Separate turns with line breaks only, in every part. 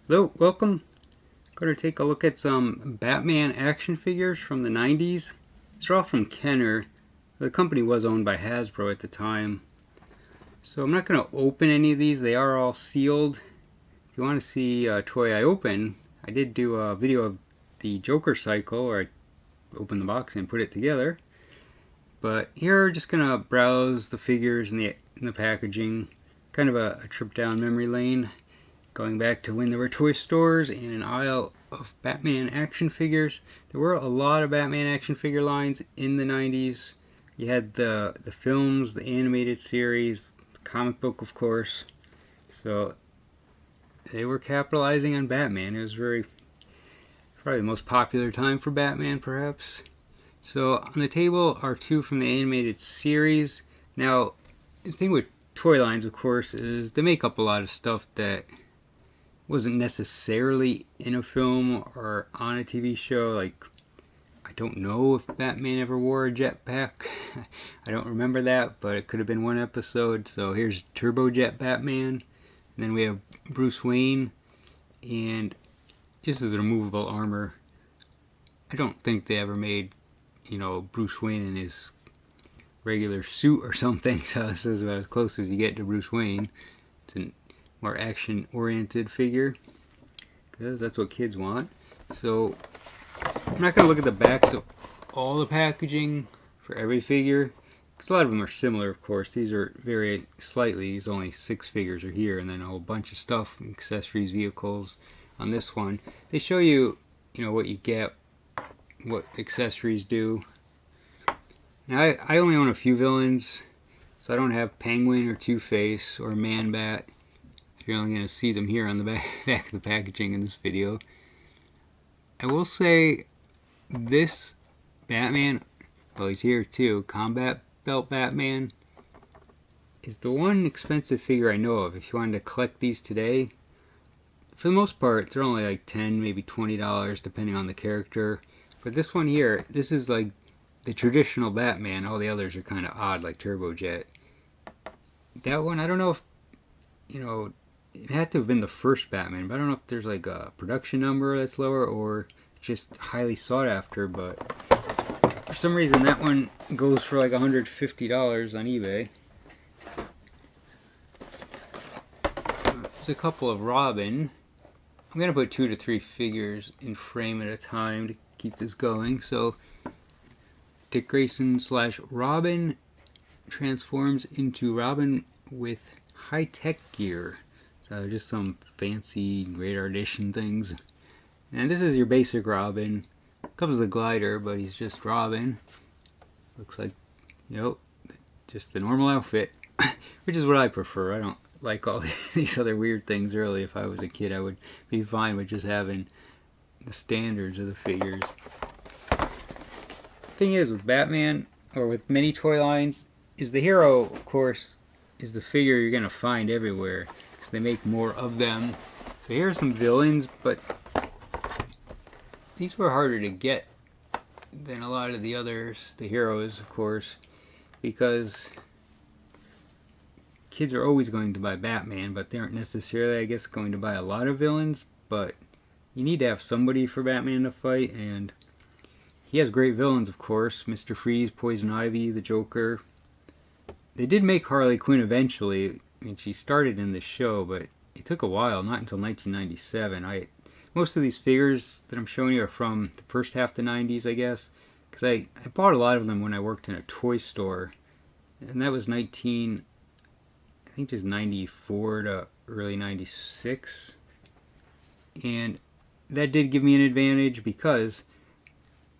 Hello, welcome. Going to take a look at some Batman action figures from the 90s. These are all from Kenner. The company was owned by Hasbro at the time. So I'm not going to open any of these. They are all sealed. If you want to see a toy I open, I did do a video of the Joker cycle where I opened the box and put it together. But here, just going to browse the figures and the packaging. Kind of a trip down memory lane. Going back to when there were toy stores and an aisle of Batman action figures. There were a lot of Batman action figure lines in the 90s. You had the films, the animated series, the comic book, of course. So they were capitalizing on Batman. It was probably the most popular time for Batman, perhaps. So on the table are two from the animated series. Now, the thing with toy lines, of course, is they make up a lot of stuff that wasn't necessarily in a film or on a TV show. Like, I don't know if Batman ever wore a jetpack. I don't remember that, but it could have been one episode. So here's Turbojet Batman. And then we have Bruce Wayne. And just as a removable armor. I don't think they ever made, Bruce Wayne in his regular suit or something. So this is about as close as you get to Bruce Wayne. It's an more action-oriented figure, because that's what kids want. So I'm not going to look at the backs of all the packaging for every figure, because a lot of them are similar, of course. These are very slightly, these only 6 figures are here, and then a whole bunch of stuff, accessories, vehicles. On this one, they show you, what you get, what accessories do. Now, I only own a few villains, so I don't have Penguin or Two-Face or Man-Bat. You're only going to see them here on the back of the packaging in this video. I will say this Batman, well, he's here too, Combat Belt Batman, is the one expensive figure I know of. If you wanted to collect these today, for the most part, they're only like $10, maybe $20, depending on the character. But this one here, this is like the traditional Batman. All the others are kind of odd, like Turbojet. That one, I don't know if, it had to have been the first Batman, but I don't know if there's like a production number that's lower or just highly sought after. But for some reason, that one goes for like $150 on eBay. There's a couple of Robin. I'm going to put 2 to 3 figures in frame at a time to keep this going. So Dick Grayson / Robin transforms into Robin with high-tech gear. So just some fancy radar edition things. And this is your basic Robin. Comes with a glider, but he's just Robin. Looks like, just the normal outfit. Which is what I prefer. I don't like all these other weird things really. If I was a kid, I would be fine with just having the standards of the figures. Thing is, with Batman, or with many toy lines, is the hero, of course, is the figure you're going to find everywhere. They make more of them. So here are some villains, but these were harder to get than a lot of the others, the heroes, of course, because kids are always going to buy Batman, but they aren't necessarily, I guess, going to buy a lot of villains. But you need to have somebody for Batman to fight, and he has great villains, of course. Mr. Freeze, Poison Ivy, the Joker. They did make Harley Quinn eventually. I mean, she started in the show, but it took a while, not until 1997. Most of these figures that I'm showing you are from the first half of the 90s, I guess, because I bought a lot of them when I worked in a toy store, and that was I think just 94 to early 96, and that did give me an advantage because,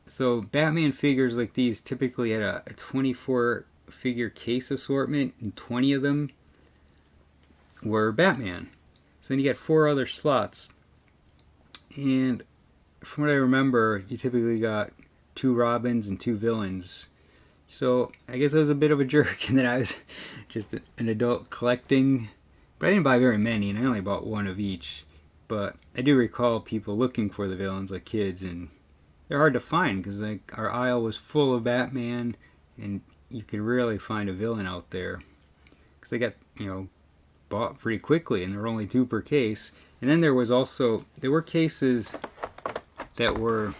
so Batman figures like these typically had a 24 figure case assortment, and 20 of them were Batman. So then you get 4 other slots. And from what I remember, you typically got 2 Robins and 2 villains. So I guess I was a bit of a jerk in that I was just an adult collecting. But I didn't buy very many, and I only bought 1 of each. But I do recall people looking for the villains, like kids, and they're hard to find because like our aisle was full of Batman, and you could rarely find a villain out there. Because they got, bought pretty quickly, and there were only 2 per case. And then there were cases that were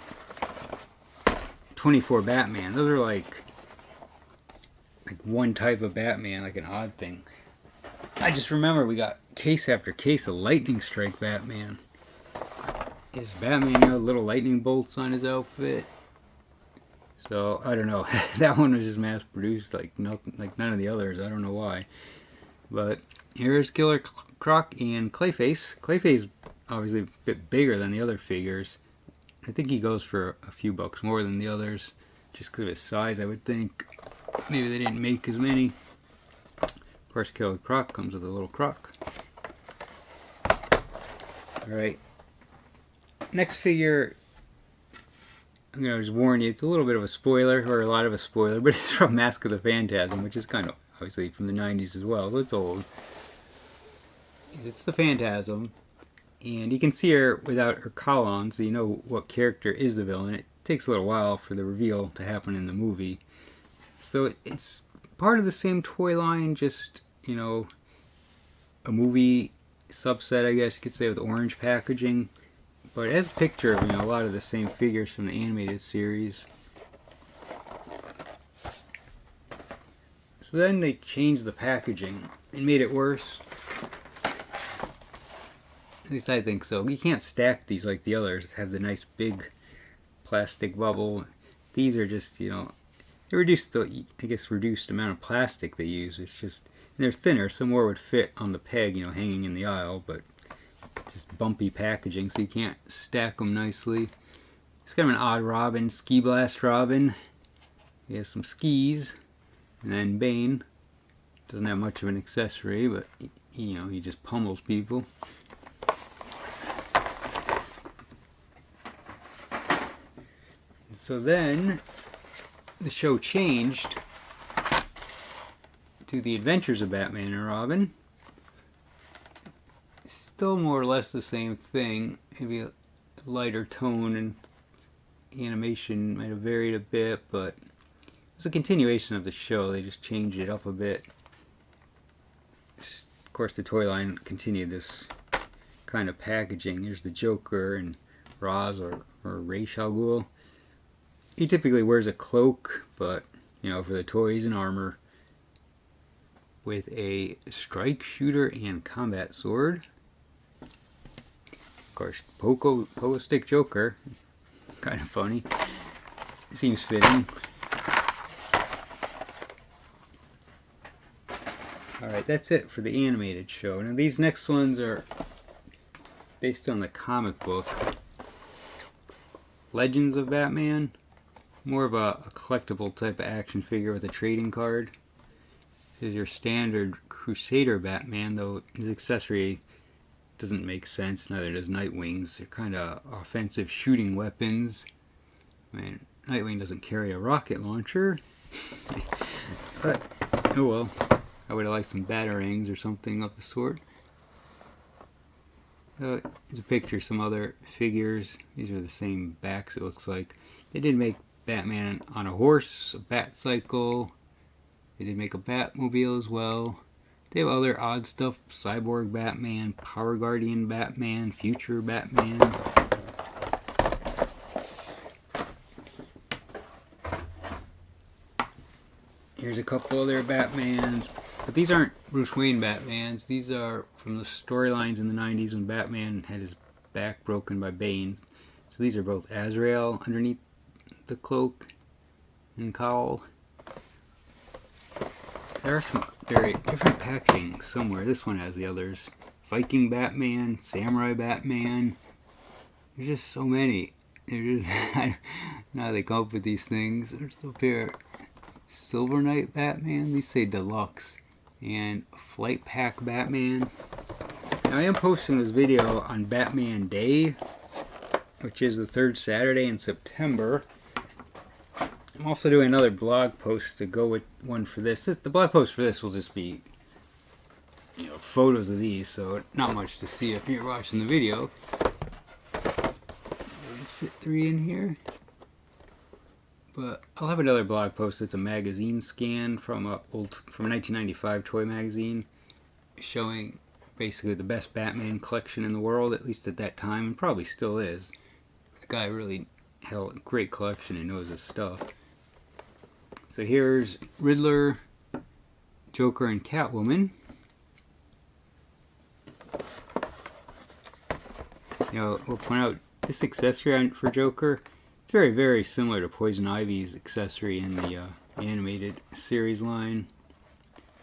24 Batman. Those are like one type of Batman, like an odd thing. I just remember we got case after case of Lightning Strike Batman. Is Batman, little lightning bolts on his outfit. So I don't know. That one was just mass produced, like nothing, like none of the others. I don't know why. But here's Killer Croc and Clayface. Clayface obviously a bit bigger than the other figures. I think he goes for a few bucks more than the others, just because of his size. I would think maybe they didn't make as many. Of course, Killer Croc comes with a little croc. All right. Next figure, I'm going to just warn you, it's a little bit of a spoiler, or a lot of a spoiler, but it's from Mask of the Phantasm, which is kind of obviously from the 90s as well, so it's old. It's the Phantasm, and you can see her without her cowl on, so you know what character is the villain. It takes a little while for the reveal to happen in the movie. So it's part of the same toy line, just, a movie subset, I guess you could say, with orange packaging. But it has a picture of, a lot of the same figures from the animated series. So then they changed the packaging and made it worse. At least I think so. You can't stack these like the others. Have the nice big plastic bubble. These are just, they reduced the, reduced amount of plastic they use. It's just, they're thinner, so more would fit on the peg, hanging in the aisle, but just bumpy packaging, so you can't stack them nicely. It's kind of an odd Robin, Ski Blast Robin. He has some skis, and then Bane. Doesn't have much of an accessory, but he just pummels people. So then the show changed to The Adventures of Batman and Robin. Still more or less the same thing, maybe a lighter tone, and animation might have varied a bit, but it's a continuation of the show. They just changed it up a bit. Of course, the toy line continued this kind of packaging. Here's the Joker and Ra's or Ra's al Ghul. He typically wears a cloak, but for the toys and armor, with a strike shooter and combat sword. Of course, Pogo Stick Joker. Kind of funny. Seems fitting. Alright, that's it for the animated show. Now these next ones are based on the comic book Legends of Batman. More of a collectible type of action figure with a trading card. This is your standard Crusader Batman, though his accessory doesn't make sense, neither does Nightwing's. They're kind of offensive shooting weapons. I mean, Nightwing doesn't carry a rocket launcher. But, oh well. I would have liked some batarangs or something of the sort. Here's a picture of some other figures. These are the same backs, it looks like. They did make Batman on a horse, a bat cycle. They did make a Batmobile as well. They have other odd stuff. Cyborg Batman, Power Guardian Batman, Future Batman. Here's a couple other Batmans. But these aren't Bruce Wayne Batmans. These are from the storylines in the 90s when Batman had his back broken by Bane. So these are both Azrael underneath the cloak and cowl. There are some very different packaging somewhere. This one has the others. Viking Batman, Samurai Batman. There's just so many. They're just, I don't know how they come up with these things. There's a pair. Silver Knight Batman. These say Deluxe. And Flight Pack Batman. Now I am posting this video on Batman Day, which is the 3rd Saturday in September. I'm also doing another blog post to go with one for this. The blog post for this will just be, photos of these, so not much to see if you're watching the video. Fit 3 in here. But I'll have another blog post. It's a magazine scan from a 1995 toy magazine showing basically the best Batman collection in the world, at least at that time, and probably still is. The guy really had a great collection and knows his stuff. So here's Riddler, Joker, and Catwoman. You know, we'll point out this accessory for Joker. It's very, very similar to Poison Ivy's accessory in the animated series line.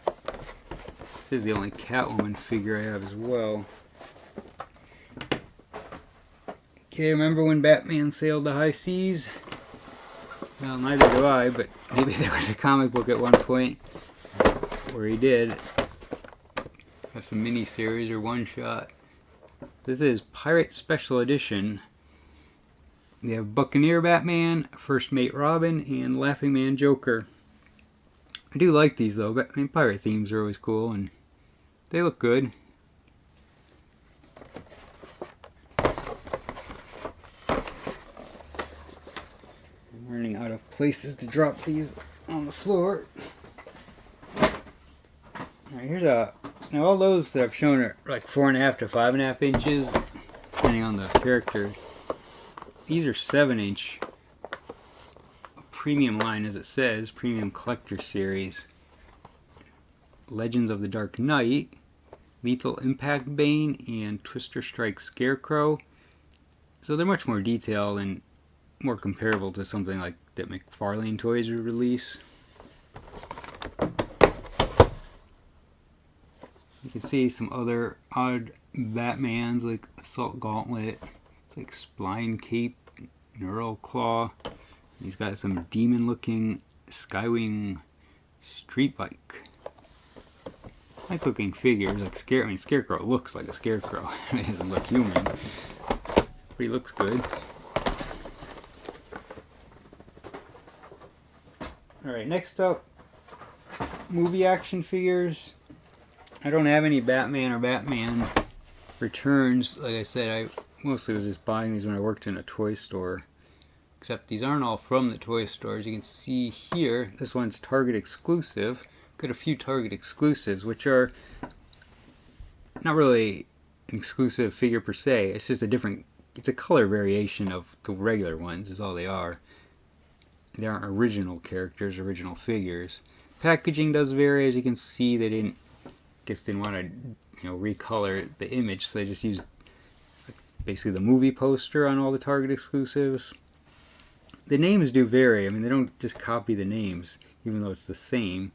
This is the only Catwoman figure I have as well. Okay, remember when Batman sailed the high seas? Well, neither do I, but maybe there was a comic book at one point where he did. Have some mini-series or one-shot. This is Pirate Special Edition. They have Buccaneer Batman, First Mate Robin, and Laughing Man Joker. I do like these though, but I mean, pirate themes are always cool and they look good. I'm running out of places to drop these on the floor. Alright, here's a... Now all those that I've shown are like 4.5 to 5.5 inches, depending on the character. These are 7-inch. Premium line, as it says, premium collector series. Legends of the Dark Knight, Lethal Impact Bane, and Twister Strike Scarecrow. So they're much more detailed and more comparable to something like that McFarlane Toys would release. You can see some other odd Batmans like Assault Gauntlet, it's like Spline Cape, Neural Claw. He's got some demon-looking Skywing street bike. Nice looking figures, like Scarecrow looks like a scarecrow. He doesn't look human, but he looks good. Alright, next up, movie action figures. I don't have any Batman or Batman Returns. Like I said, I mostly was just buying these when I worked in a toy store. Except these aren't all from the toy stores. You can see here, this one's Target exclusive. Got a few Target exclusives, which are not really an exclusive figure per se. It's just a different, it's a color variation of the regular ones, is all they are. They aren't original characters, original figures. Packaging does vary, as you can see. They didn't want to, recolor the image, so they just used basically the movie poster on all the Target exclusives. The names do vary. I mean, they don't just copy the names, even though it's the same.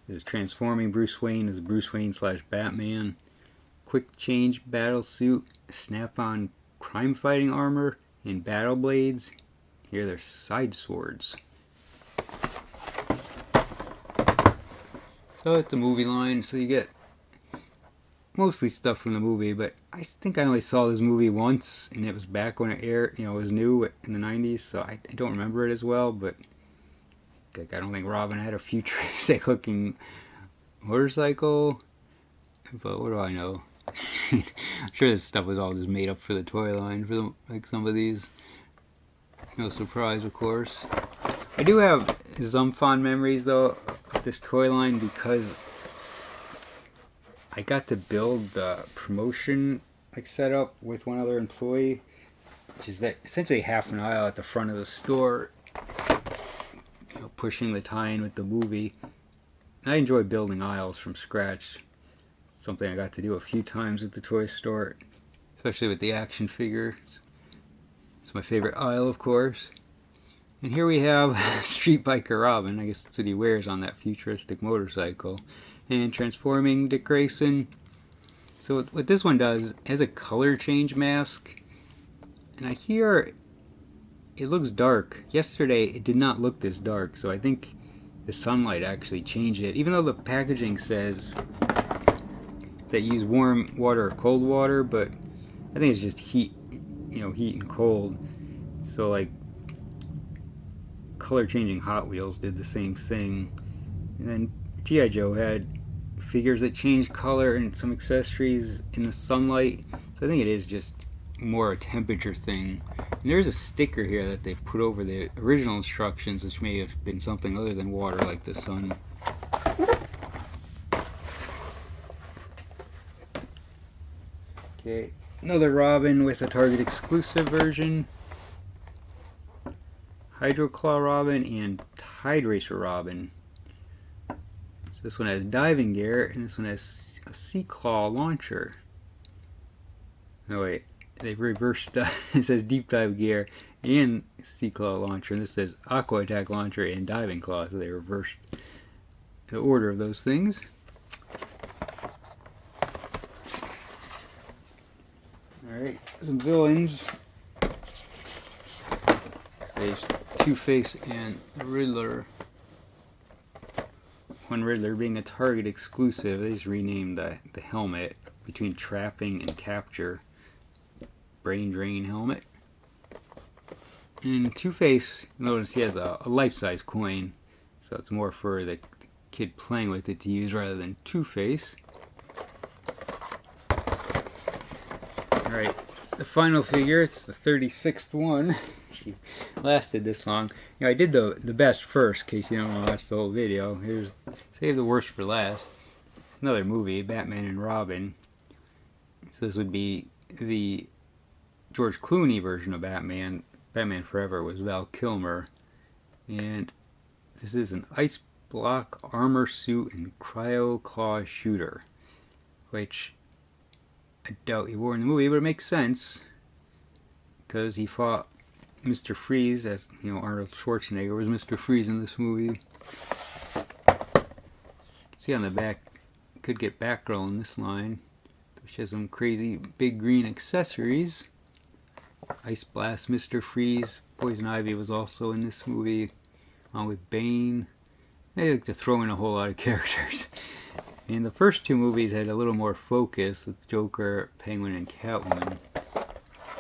There's Transforming Bruce Wayne as Bruce Wayne / Batman. Quick Change Battle Suit, Snap-on Crime Fighting Armor, and Battle Blades. Here they're side swords. So it's a movie line, so you get mostly stuff from the movie, but I think I only saw this movie once, and it was back when it aired, it was new in the 90s, so I don't remember it as well, but like, I don't think Robin had a futuristic looking motorcycle, but what do I know? I'm sure this stuff was all just made up for the toy line, for like some of these. No surprise, of course. I do have some fond memories though of this toy line because I got to build the promotion setup with one other employee, which is essentially half an aisle at the front of the store, pushing the tie-in with the movie. And I enjoy building aisles from scratch. Something I got to do a few times at the toy store, especially with the action figures. It's my favorite aisle, of course. And here we have Street Biker Robin. I guess that's what he wears on that futuristic motorcycle. And Transforming Dick Grayson. So what this one does, it has a color change mask. And I hear it looks dark. Yesterday it did not look this dark, so I think the sunlight actually changed it. Even though the packaging says that you use warm water or cold water, but I think it's just heat, heat and cold. So like color changing Hot Wheels did the same thing. And then G.I. Joe had figures that change color and some accessories in the sunlight. So I think it is just more a temperature thing. And there's a sticker here that they put over the original instructions, which may have been something other than water, like the sun. Okay, another Robin with a Target exclusive version. Hydro Claw Robin and Tide Racer Robin. So this one has diving gear and this one has a Sea Claw launcher. No wait, they've reversed the, it says deep dive gear and Sea Claw launcher, and this says Aqua Attack launcher and diving claw, so they reversed the order of those things. Alright, some villains. There's Two-Face and Riddler. One Riddler being a Target exclusive, they just renamed the helmet between trapping and capture. Brain Drain helmet. And Two-Face, notice he has a life-size coin, so it's more for the kid playing with it to use rather than Two-Face. Alright, the final figure, it's the 36th one. She lasted this long. You know, I did the best first, in case you don't want to watch the whole video. Here's, save the worst for last. Another movie, Batman and Robin. So this would be the George Clooney version of Batman. Batman Forever was Val Kilmer. And this is an ice block armor suit and cryo claw shooter, which I doubt he wore in the movie, but it makes sense because he fought Mr. Freeze, as you know, Arnold Schwarzenegger was Mr. Freeze in this movie. See on the back, could get Batgirl in this line. She has some crazy big green accessories. Ice Blast, Mr. Freeze, Poison Ivy was also in this movie, along with Bane. They like to throw in a whole lot of characters. And the first two movies had a little more focus with Joker, Penguin, and Catwoman.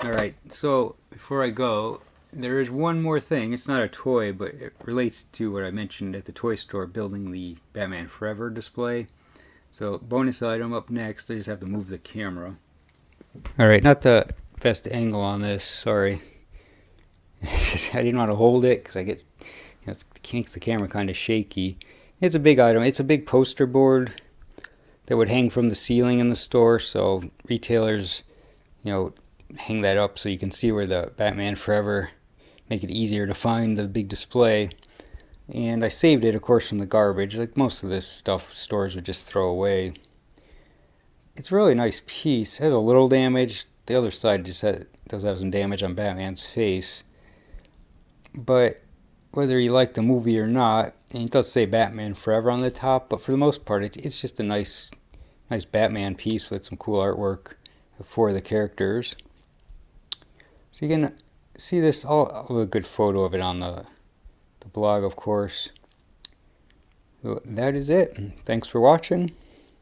Alright, so before I go, there is one more thing. It's not a toy, but it relates to what I mentioned at the toy store, building the Batman Forever display. So, bonus item up next. I just have to move the camera. Alright, not the best angle on this, sorry. I didn't want to hold it because I get, you know, it makes the camera kind of shaky. It's a big item. It's a big poster board that would hang from the ceiling in the store, so retailers, you know, hang that up so you can see where the Batman Forever, make it easier to find the big display. And I saved it, of course, from the garbage. Like most of this stuff stores would just throw away. It's a really nice piece. It has a little damage. The other side just does have some damage on Batman's face. But whether you like the movie or not, and it does say Batman Forever on the top, but for the most part it's just a nice Batman piece with some cool artwork for the characters. So you can see this, I'll have a good photo of it on the blog, of course. So that is it. Thanks for watching.